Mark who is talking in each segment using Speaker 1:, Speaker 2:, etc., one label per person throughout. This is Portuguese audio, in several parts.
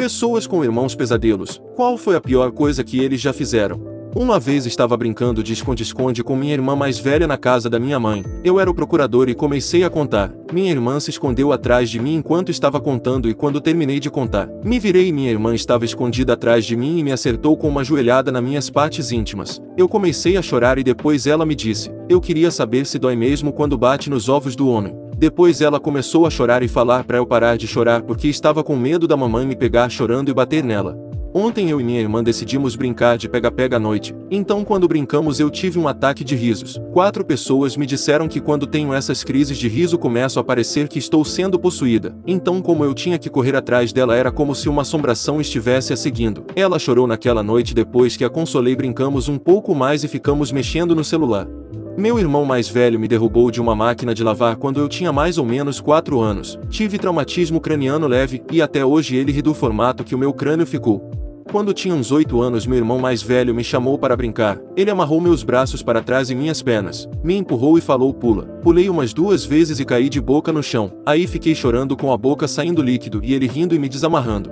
Speaker 1: Pessoas com irmãos pesadelos. Qual foi a pior coisa que eles já fizeram? Uma vez estava brincando de esconde-esconde com minha irmã mais velha na casa da minha mãe. Eu era o procurador e comecei a contar. Minha irmã se escondeu atrás de mim enquanto estava contando e quando terminei de contar, me virei e minha irmã estava escondida atrás de mim e me acertou com uma joelhada nas minhas partes íntimas. Eu comecei a chorar e depois ela me disse: "Eu queria saber se dói mesmo quando bate nos ovos do homem." Depois ela começou a chorar e falar para eu parar de chorar porque estava com medo da mamãe me pegar chorando e bater nela. Ontem eu e minha irmã decidimos brincar de pega-pega à noite, então quando brincamos eu tive um ataque de risos. 4 pessoas me disseram que quando tenho essas crises de riso começo a parecer que estou sendo possuída, então como eu tinha que correr atrás dela era como se uma assombração estivesse a seguindo. Ela chorou naquela noite. Depois que a consolei brincamos um pouco mais e ficamos mexendo no celular. Meu irmão mais velho me derrubou de uma máquina de lavar quando eu tinha mais ou menos 4 anos. Tive traumatismo craniano leve, e até hoje ele ri do formato que o meu crânio ficou. Quando tinha uns 8 anos meu irmão mais velho me chamou para brincar. Ele amarrou meus braços para trás e minhas pernas, me empurrou e falou pula. Pulei umas 2 vezes e caí de boca no chão. Aí fiquei chorando com a boca saindo líquido e ele rindo e me desamarrando.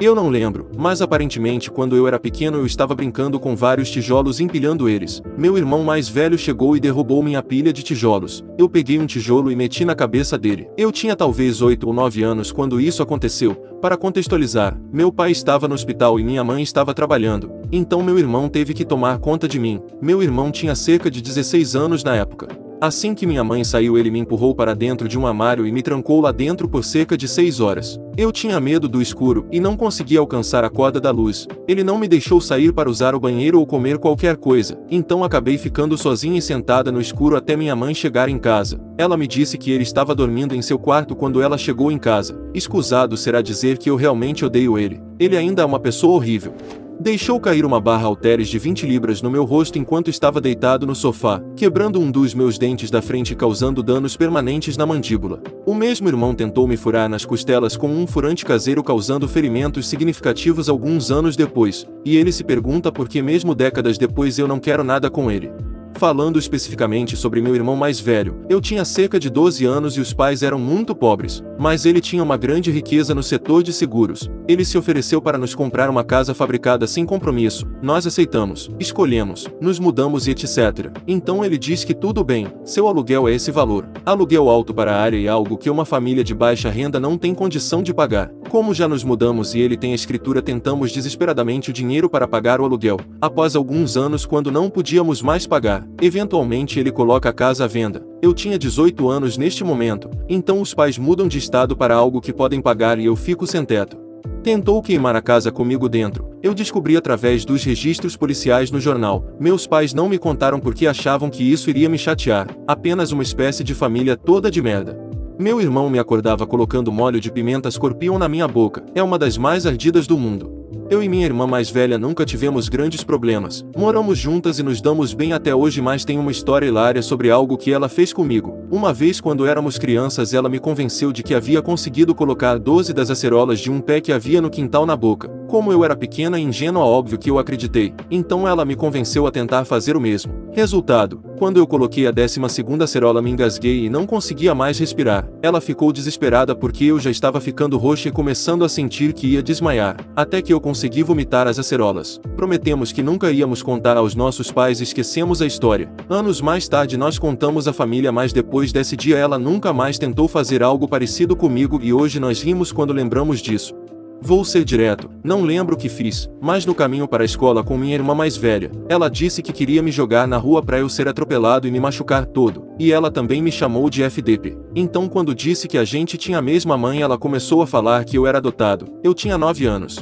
Speaker 1: Eu não lembro, mas aparentemente quando eu era pequeno eu estava brincando com vários tijolos empilhando eles. Meu irmão mais velho chegou e derrubou minha pilha de tijolos. Eu peguei um tijolo e meti na cabeça dele. Eu tinha talvez 8 ou 9 anos quando isso aconteceu. Para contextualizar, meu pai estava no hospital e minha mãe estava trabalhando. Então meu irmão teve que tomar conta de mim. Meu irmão tinha cerca de 16 anos na época. Assim que minha mãe saiu ele me empurrou para dentro de um armário e me trancou lá dentro por cerca de 6 horas. Eu tinha medo do escuro e não conseguia alcançar a corda da luz. Ele não me deixou sair para usar o banheiro ou comer qualquer coisa, então acabei ficando sozinha e sentada no escuro até minha mãe chegar em casa. Ela me disse que ele estava dormindo em seu quarto quando ela chegou em casa. Escusado será dizer que eu realmente odeio ele. Ele ainda é uma pessoa horrível. Deixou cair uma barra halteres de 20 libras no meu rosto enquanto estava deitado no sofá, quebrando um dos meus dentes da frente e causando danos permanentes na mandíbula. O mesmo irmão tentou me furar nas costelas com um furante caseiro causando ferimentos significativos alguns anos depois, e ele se pergunta por que mesmo décadas depois eu não quero nada com ele. Falando especificamente sobre meu irmão mais velho, eu tinha cerca de 12 anos e os pais eram muito pobres, mas ele tinha uma grande riqueza no setor de seguros. Ele se ofereceu para nos comprar uma casa fabricada sem compromisso. Nós aceitamos, escolhemos, nos mudamos e etc. Então ele diz que tudo bem, seu aluguel é esse valor. Aluguel alto para a área e algo que uma família de baixa renda não tem condição de pagar. Como já nos mudamos e ele tem a escritura, tentamos desesperadamente o dinheiro para pagar o aluguel. Após alguns anos, quando não podíamos mais pagar, eventualmente ele coloca a casa à venda. Eu tinha 18 anos neste momento, então os pais mudam de estado para algo que podem pagar e eu fico sem teto. Tentou queimar a casa comigo dentro. Eu descobri através dos registros policiais no jornal. Meus pais não me contaram porque achavam que isso iria me chatear. Apenas uma espécie de família toda de merda. Meu irmão me acordava colocando molho de pimenta escorpião na minha boca. É uma das mais ardidas do mundo. Eu e minha irmã mais velha nunca tivemos grandes problemas. Moramos juntas e nos damos bem até hoje, mas tem uma história hilária sobre algo que ela fez comigo. Uma vez quando éramos crianças ela me convenceu de que havia conseguido colocar 12 das acerolas de um pé que havia no quintal na boca. Como eu era pequena e ingênua, óbvio que eu acreditei. Então ela me convenceu a tentar fazer o mesmo. Resultado: quando eu coloquei a 12ª acerola me engasguei e não conseguia mais respirar. Ela ficou desesperada porque eu já estava ficando roxa e começando a sentir que ia desmaiar. Até que eu consegui vomitar as acerolas. Prometemos que nunca íamos contar aos nossos pais e esquecemos a história. Anos mais tarde nós contamos à família, mas depois desse dia ela nunca mais tentou fazer algo parecido comigo e hoje nós rimos quando lembramos disso. Vou ser direto, não lembro o que fiz, mas no caminho para a escola com minha irmã mais velha, ela disse que queria me jogar na rua para eu ser atropelado e me machucar todo, e ela também me chamou de FDP. Então quando disse que a gente tinha a mesma mãe ela começou a falar que eu era adotado. Eu tinha 9 anos.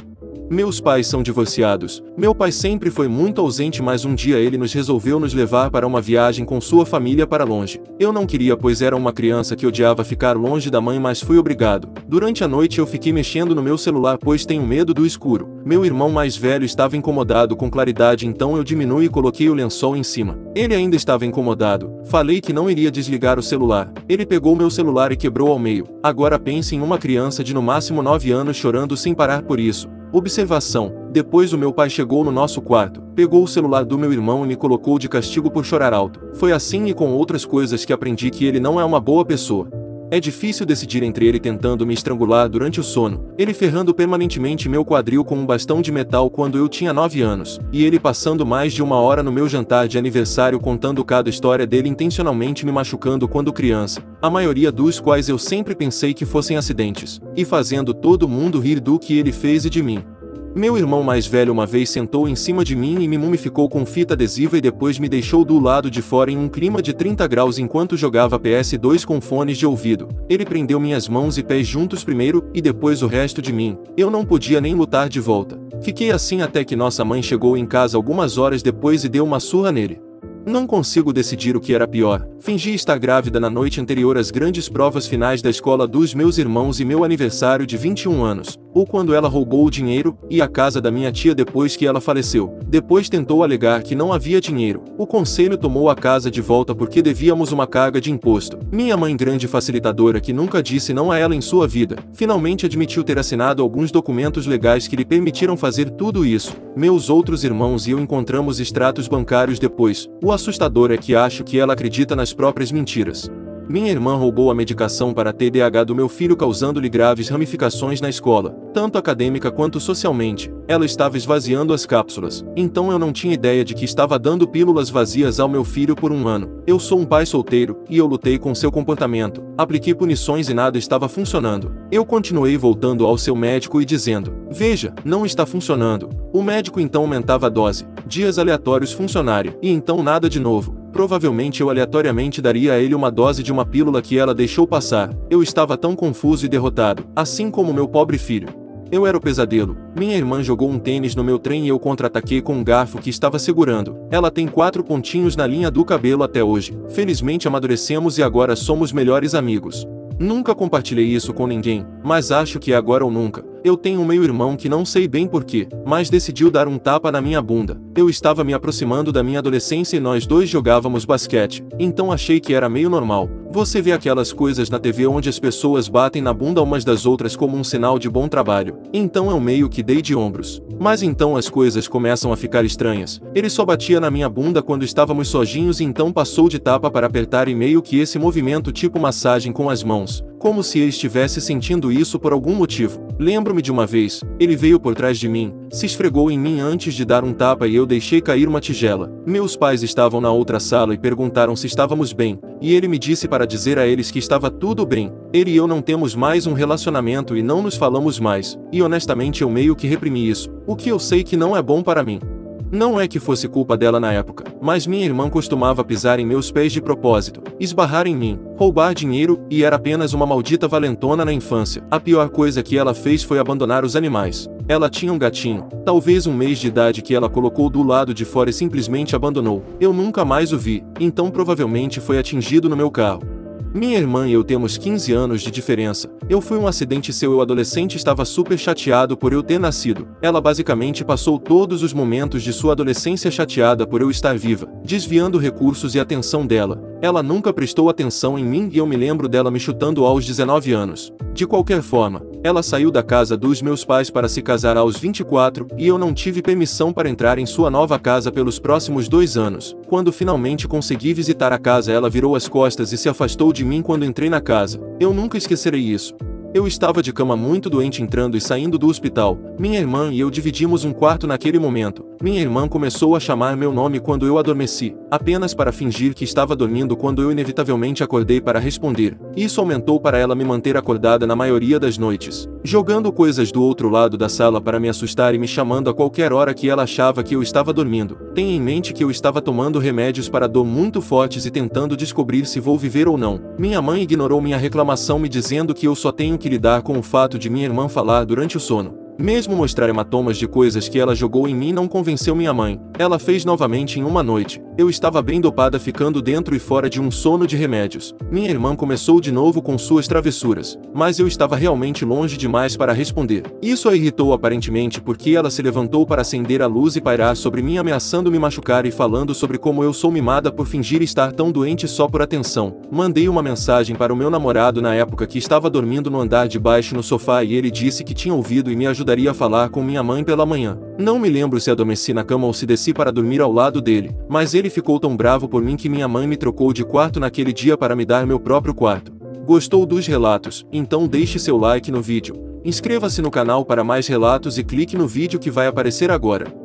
Speaker 1: Meus pais são divorciados. Meu pai sempre foi muito ausente, mas um dia ele resolveu nos levar para uma viagem com sua família para longe. Eu não queria, pois era uma criança que odiava ficar longe da mãe, mas fui obrigado. Durante a noite eu fiquei mexendo no meu celular, pois tenho medo do escuro. Meu irmão mais velho estava incomodado com claridade, então eu diminui e coloquei o lençol em cima. Ele ainda estava incomodado. Falei que não iria desligar o celular. Ele pegou meu celular e quebrou ao meio. Agora pense em uma criança de no máximo 9 anos chorando sem parar por isso. Observação: depois o meu pai chegou no nosso quarto, pegou o celular do meu irmão e me colocou de castigo por chorar alto. Foi assim e com outras coisas que aprendi que ele não é uma boa pessoa. É difícil decidir entre ele tentando me estrangular durante o sono, ele ferrando permanentemente meu quadril com um bastão de metal quando eu tinha 9 anos, e ele passando mais de 1 hora no meu jantar de aniversário contando cada história dele intencionalmente me machucando quando criança, a maioria dos quais eu sempre pensei que fossem acidentes, e fazendo todo mundo rir do que ele fez e de mim. Meu irmão mais velho uma vez sentou em cima de mim e me mumificou com fita adesiva e depois me deixou do lado de fora em um clima de 30 graus enquanto jogava PS2 com fones de ouvido. Ele prendeu minhas mãos e pés juntos primeiro, e depois o resto de mim. Eu não podia nem lutar de volta. Fiquei assim até que nossa mãe chegou em casa algumas horas depois e deu uma surra nele. Não consigo decidir o que era pior: fingi estar grávida na noite anterior às grandes provas finais da escola dos meus irmãos e meu aniversário de 21 anos, ou quando ela roubou o dinheiro e a casa da minha tia depois que ela faleceu. Depois tentou alegar que não havia dinheiro. O conselho tomou a casa de volta porque devíamos uma carga de imposto. Minha mãe, grande facilitadora que nunca disse não a ela em sua vida, finalmente admitiu ter assinado alguns documentos legais que lhe permitiram fazer tudo isso. Meus outros irmãos e eu encontramos extratos bancários depois. O assustador é que acho que ela acredita nas próprias mentiras. Minha irmã roubou a medicação para TDAH do meu filho, causando-lhe graves ramificações na escola, tanto acadêmica quanto socialmente. Ela estava esvaziando as cápsulas, então eu não tinha ideia de que estava dando pílulas vazias ao meu filho por 1 ano. Eu sou um pai solteiro, e eu lutei com seu comportamento. Apliquei punições e nada estava funcionando. Eu continuei voltando ao seu médico e dizendo: veja, não está funcionando. O médico então aumentava a dose. Dias aleatórios funcionária, e então nada de novo. Provavelmente eu aleatoriamente daria a ele uma dose de uma pílula que ela deixou passar. Eu estava tão confuso e derrotado, assim como meu pobre filho. Eu era o pesadelo. Minha irmã jogou um tênis no meu trem e eu contra-ataquei com um garfo que estava segurando. Ela tem 4 pontinhos na linha do cabelo até hoje. Felizmente amadurecemos e agora somos melhores amigos. Nunca compartilhei isso com ninguém, mas acho que é agora ou nunca. Eu tenho um meio-irmão que não sei bem porquê, mas decidiu dar um tapa na minha bunda. Eu estava me aproximando da minha adolescência e nós dois jogávamos basquete, então achei que era meio normal. Você vê aquelas coisas na TV onde as pessoas batem na bunda umas das outras como um sinal de bom trabalho. Então eu meio que dei de ombros. Mas então as coisas começam a ficar estranhas. Ele só batia na minha bunda quando estávamos sozinhos e então passou de tapa para apertar e meio que esse movimento tipo massagem com as mãos, como se ele estivesse sentindo isso por algum motivo. Lembro-me de uma vez, ele veio por trás de mim, se esfregou em mim antes de dar um tapa e eu deixei cair uma tigela. Meus pais estavam na outra sala e perguntaram se estávamos bem, e ele me disse para dizer a eles que estava tudo bem. Ele e eu não temos mais um relacionamento e não nos falamos mais, e honestamente eu meio que reprimi isso, o que eu sei que não é bom para mim. Não é que fosse culpa dela na época, mas minha irmã costumava pisar em meus pés de propósito, esbarrar em mim, roubar dinheiro, e era apenas uma maldita valentona na infância. A pior coisa que ela fez foi abandonar os animais. Ela tinha um gatinho, talvez 1 mês de idade, que ela colocou do lado de fora e simplesmente abandonou. Eu nunca mais o vi, então provavelmente foi atingido no meu carro. Minha irmã e eu temos 15 anos de diferença. Eu fui um acidente seu. Eu adolescente estava super chateado por eu ter nascido. Ela basicamente passou todos os momentos de sua adolescência chateada por eu estar viva, desviando recursos e atenção dela. Ela nunca prestou atenção em mim e eu me lembro dela me chutando aos 19 anos. De qualquer forma, ela saiu da casa dos meus pais para se casar aos 24 e eu não tive permissão para entrar em sua nova casa pelos próximos 2 anos. Quando finalmente consegui visitar a casa, ela virou as costas e se afastou de mim quando entrei na casa. Eu nunca esquecerei isso. Eu estava de cama muito doente entrando e saindo do hospital. Minha irmã e eu dividimos um quarto naquele momento. Minha irmã começou a chamar meu nome quando eu adormeci, apenas para fingir que estava dormindo quando eu inevitavelmente acordei para responder. Isso aumentou para ela me manter acordada na maioria das noites, jogando coisas do outro lado da sala para me assustar e me chamando a qualquer hora que ela achava que eu estava dormindo. Tenha em mente que eu estava tomando remédios para dor muito fortes e tentando descobrir se vou viver ou não. Minha mãe ignorou minha reclamação, me dizendo que eu só tenho que lidar com o fato de minha irmã falar durante o sono. Mesmo mostrar hematomas de coisas que ela jogou em mim não convenceu minha mãe. Ela fez novamente em uma noite. Eu estava bem dopada, ficando dentro e fora de um sono de remédios. Minha irmã começou de novo com suas travessuras, mas eu estava realmente longe demais para responder. Isso a irritou aparentemente porque ela se levantou para acender a luz e pairar sobre mim, ameaçando me machucar e falando sobre como eu sou mimada por fingir estar tão doente só por atenção. Mandei uma mensagem para o meu namorado na época, que estava dormindo no andar de baixo no sofá, e ele disse que tinha ouvido e me ajudaria a falar com minha mãe pela manhã. Não me lembro se adormeci na cama ou se desci para dormir ao lado dele, mas ele ficou tão bravo por mim que minha mãe me trocou de quarto naquele dia para me dar meu próprio quarto. Gostou dos relatos? Então deixe seu like no vídeo, inscreva-se no canal para mais relatos e clique no vídeo que vai aparecer agora.